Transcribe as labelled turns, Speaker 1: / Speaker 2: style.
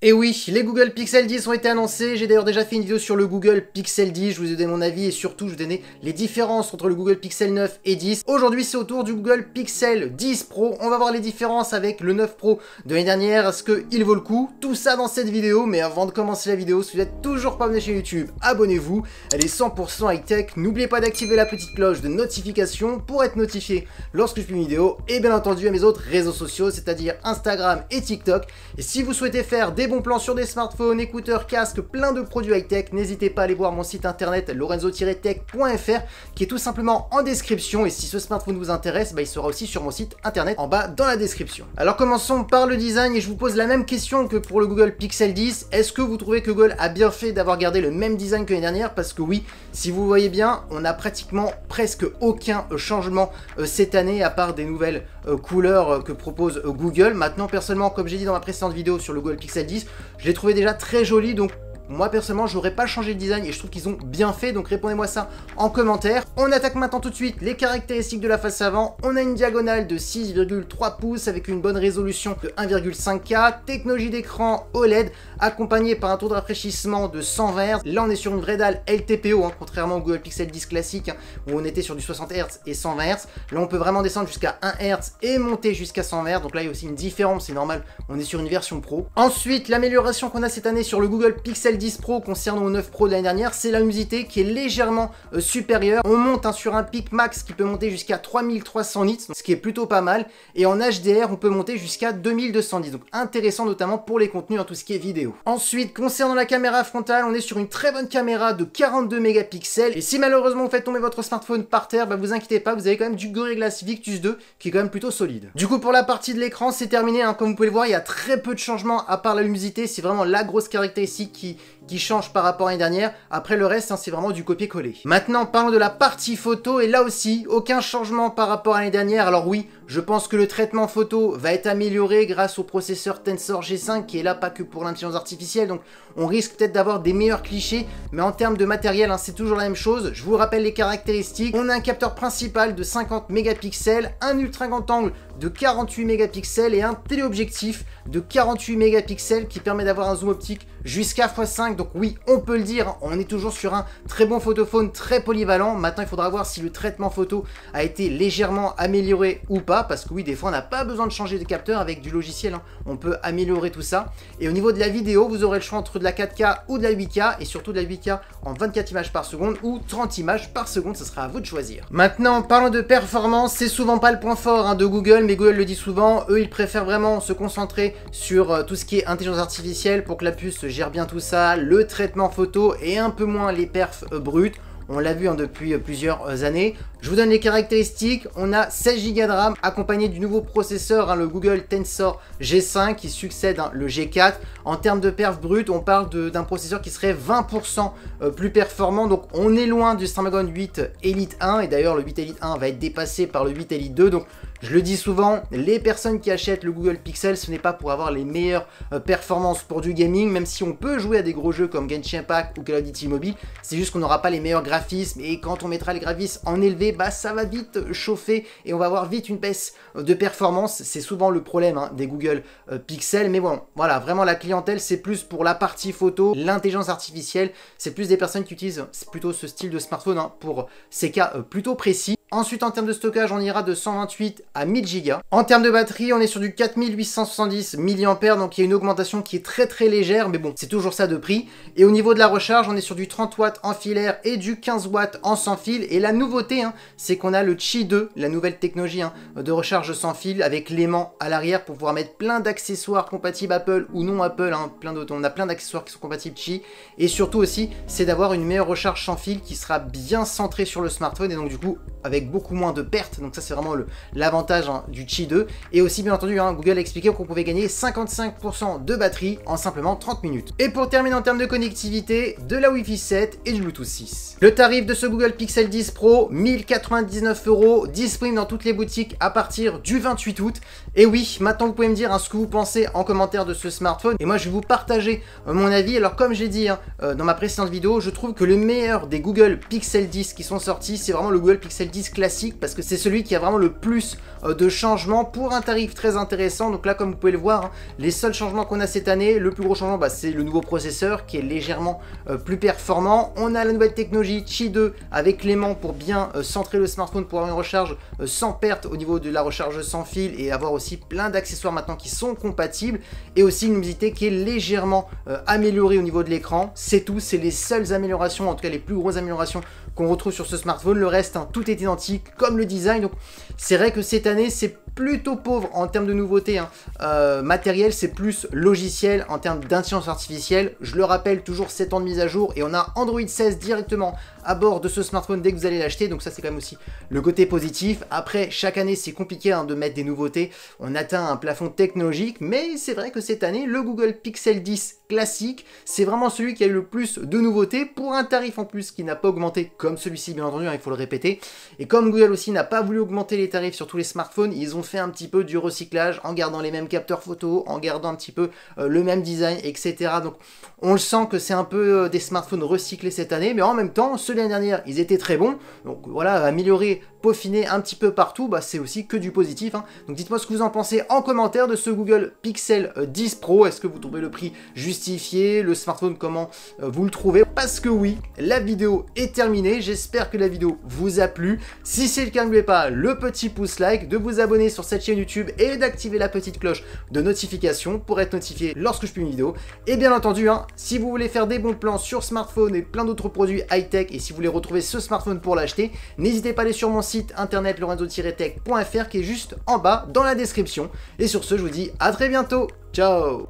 Speaker 1: Et oui, les Google Pixel 10 ont été annoncés, j'ai d'ailleurs déjà fait une vidéo sur le Google Pixel 10, je vous ai donné mon avis et surtout je vous ai donné les différences entre le Google Pixel 9 et 10. Aujourd'hui c'est au tour du Google Pixel 10 Pro, on va voir les différences avec le 9 Pro de l'année dernière, est-ce qu'il vaut le coup? Tout ça dans cette vidéo, mais avant de commencer la vidéo, si vous n'êtes toujours pas abonné chez YouTube, abonnez-vous, elle est 100% high-tech, n'oubliez pas d'activer la petite cloche de notification pour être notifié lorsque je fais une vidéo, et bien entendu à mes autres réseaux sociaux, c'est-à-dire Instagram et TikTok. Et si vous souhaitez faire des bons plans sur des smartphones, écouteurs, casques, plein de produits high-tech, n'hésitez pas à aller voir mon site internet lorenzo-tech.fr qui est tout simplement en description, et si ce smartphone vous intéresse, il sera aussi sur mon site internet en bas dans la description. Alors commençons par le design et je vous pose la même question que pour le Google Pixel 10, est-ce que vous trouvez que Google a bien fait d'avoir gardé le même design que l'année dernière? Parce que oui, si vous voyez bien, on n'a pratiquement presque aucun changement cette année à part des nouvelles couleurs que propose Google. Maintenant personnellement, comme j'ai dit dans ma précédente vidéo sur le Google Pixel 10, je l'ai trouvé déjà très joli, donc moi personnellement j'aurais pas changé le design et je trouve qu'ils ont bien fait, donc répondez-moi ça en commentaire. On attaque maintenant tout de suite les caractéristiques de la face avant. On a une diagonale de 6,3 pouces avec une bonne résolution de 1,5K, technologie d'écran OLED accompagnée par un taux de rafraîchissement de 120 Hz. Là on est sur une vraie dalle LTPO, contrairement au Google Pixel 10 classique où on était sur du 60 Hz et 120 Hz. Là on peut vraiment descendre jusqu'à 1 Hz et monter jusqu'à 120 Hz, donc là il y a aussi une différence, c'est normal, on est sur une version pro. Ensuite l'amélioration qu'on a cette année sur le Google Pixel 10 Pro concernant au 9 Pro de l'année dernière, c'est la luminosité qui est légèrement supérieure. On monte sur un pic max qui peut monter jusqu'à 3300 nits, ce qui est plutôt pas mal, et en HDR on peut monter jusqu'à 2210, donc intéressant notamment pour les contenus, tout ce qui est vidéo. Ensuite concernant la caméra frontale, on est sur une très bonne caméra de 42 mégapixels, et si malheureusement vous faites tomber votre smartphone par terre, vous inquiétez pas, vous avez quand même du Gorilla Glass Victus 2 qui est quand même plutôt solide. Du coup pour la partie de l'écran c'est terminé, comme vous pouvez le voir il y a très peu de changements à part la luminosité, c'est vraiment la grosse caractéristique qui change par rapport à l'année dernière. Après le reste c'est vraiment du copier-coller. Maintenant parlons de la partie photo, et là aussi aucun changement par rapport à l'année dernière. Alors oui, je pense que le traitement photo va être amélioré grâce au processeur Tensor G5 qui est là pas que pour l'intelligence artificielle, donc on risque peut-être d'avoir des meilleurs clichés, mais en termes de matériel c'est toujours la même chose. Je vous rappelle les caractéristiques, on a un capteur principal de 50 mégapixels, un ultra grand angle de 48 mégapixels et un téléobjectif de 48 mégapixels qui permet d'avoir un zoom optique jusqu'à x5. Donc oui, on peut le dire, on est toujours sur un très bon photophone, très polyvalent. Maintenant il faudra voir si le traitement photo a été légèrement amélioré ou pas, parce que oui, des fois on n'a pas besoin de changer de capteur avec du logiciel, on peut améliorer tout ça. Et au niveau de la vidéo, vous aurez le choix entre de la 4K ou de la 8K, et surtout de la 8K en 24 images par seconde ou 30 images par seconde, ce sera à vous de choisir. Maintenant parlons de performance, c'est souvent pas le point fort de Google, mais Google le dit souvent, eux ils préfèrent vraiment se concentrer sur tout ce qui est intelligence artificielle pour que la puce gère bien tout ça, le traitement photo et un peu moins les perfs brutes. On l'a vu depuis plusieurs années. Je vous donne les caractéristiques. On a 16 Go de RAM accompagné du nouveau processeur, le Google Tensor G5 qui succède le G4. En termes de perf brut, on parle d'un processeur qui serait 20% plus performant. Donc on est loin du Snapdragon 8 Elite 1. Et d'ailleurs le 8 Elite 1 va être dépassé par le 8 Elite 2. Donc je le dis souvent, les personnes qui achètent le Google Pixel, ce n'est pas pour avoir les meilleures performances pour du gaming, même si on peut jouer à des gros jeux comme Genshin Impact ou Call of Duty Mobile, c'est juste qu'on n'aura pas les meilleurs graphismes, et quand on mettra les graphismes en élevé, ça va vite chauffer et on va avoir vite une baisse de performance. C'est souvent le problème des Google Pixel, mais bon, voilà, vraiment la clientèle, c'est plus pour la partie photo, l'intelligence artificielle, c'est plus des personnes qui utilisent plutôt ce style de smartphone pour ces cas plutôt précis. Ensuite, en termes de stockage, on ira de 128 à 1000 Go. En termes de batterie, on est sur du 4870 mAh, donc il y a une augmentation qui est très légère, mais bon, c'est toujours ça de prix. Et au niveau de la recharge, on est sur du 30 watts en filaire et du 15 watts en sans fil. Et la nouveauté, c'est qu'on a le Qi 2, la nouvelle technologie de recharge sans fil, avec l'aimant à l'arrière pour pouvoir mettre plein d'accessoires compatibles Apple ou non Apple, plein d'autres. On a plein d'accessoires qui sont compatibles Qi. Et surtout aussi, c'est d'avoir une meilleure recharge sans fil qui sera bien centrée sur le smartphone, et donc du coup, avec beaucoup moins de pertes, donc ça c'est vraiment l'avantage du Qi 2, et aussi bien entendu Google a expliqué qu'on pouvait gagner 55% de batterie en simplement 30 minutes. Et pour terminer en termes de connectivité, de la Wi-Fi 7 et du Bluetooth 6. Le tarif de ce Google Pixel 10 Pro, 1099 €, disponible dans toutes les boutiques à partir du 28 août. Et oui, maintenant vous pouvez me dire ce que vous pensez en commentaire de ce smartphone, et moi je vais vous partager mon avis. Alors comme j'ai dit dans ma précédente vidéo, je trouve que le meilleur des Google Pixel 10 qui sont sortis, c'est vraiment le Google Pixel 10 10 classique parce que c'est celui qui a vraiment le plus de changements pour un tarif très intéressant. Donc là, comme vous pouvez le voir, hein, les seuls changements qu'on a cette année, le plus gros changement, bah, c'est le nouveau processeur qui est légèrement plus performant. On a la nouvelle technologie Qi 2 avec l'aimant pour bien centrer le smartphone pour avoir une recharge sans perte au niveau de la recharge sans fil et avoir aussi plein d'accessoires maintenant qui sont compatibles, et aussi une luminosité qui est légèrement améliorée au niveau de l'écran. C'est tout, c'est les seules améliorations, en tout cas les plus grosses améliorations qu'on retrouve sur ce smartphone. Le reste, hein, tout est identique comme le design. Donc c'est vrai que cette année c'est plutôt pauvre en termes de nouveautés hein. Matériel, c'est plus logiciel en termes d'intelligence artificielle. Je le rappelle, toujours 7 ans de mise à jour et on a Android 16 directement à bord de ce smartphone dès que vous allez l'acheter, donc ça c'est quand même aussi le côté positif. Après, chaque année c'est compliqué hein, de mettre des nouveautés, on atteint un plafond technologique, mais c'est vrai que cette année le Google Pixel 10 classique, c'est vraiment celui qui a eu le plus de nouveautés pour un tarif en plus qui n'a pas augmenté comme celui-ci bien entendu, hein, il faut le répéter. Et comme Google aussi n'a pas voulu augmenter les tarifs sur tous les smartphones, ils ont fait un petit peu du recyclage en gardant les mêmes capteurs photo, en gardant un petit peu le même design, etc. Donc on le sent que c'est un peu des smartphones recyclés cette année, mais en même temps, ceux de l'année dernière, ils étaient très bons. Donc voilà, améliorer, peaufiner un petit peu partout, bah, c'est aussi que du positif. Hein. Donc dites-moi ce que vous en pensez en commentaire de ce Google Pixel 10 Pro. Est-ce que vous trouvez le prix justifié, le smartphone, comment vous le trouvez? Parce que oui, la vidéo est terminée. J'espère que la vidéo vous a plu. Si c'est le cas, n'oubliez pas le petit pouce like, de vous abonner sur cette chaîne YouTube et d'activer la petite cloche de notification pour être notifié lorsque je publie une vidéo. Et bien entendu, hein, si vous voulez faire des bons plans sur smartphone et plein d'autres produits high-tech, et si vous voulez retrouver ce smartphone pour l'acheter, n'hésitez pas à aller sur mon site internet lorenzo-tech.fr qui est juste en bas dans la description. Et sur ce, je vous dis à très bientôt. Ciao!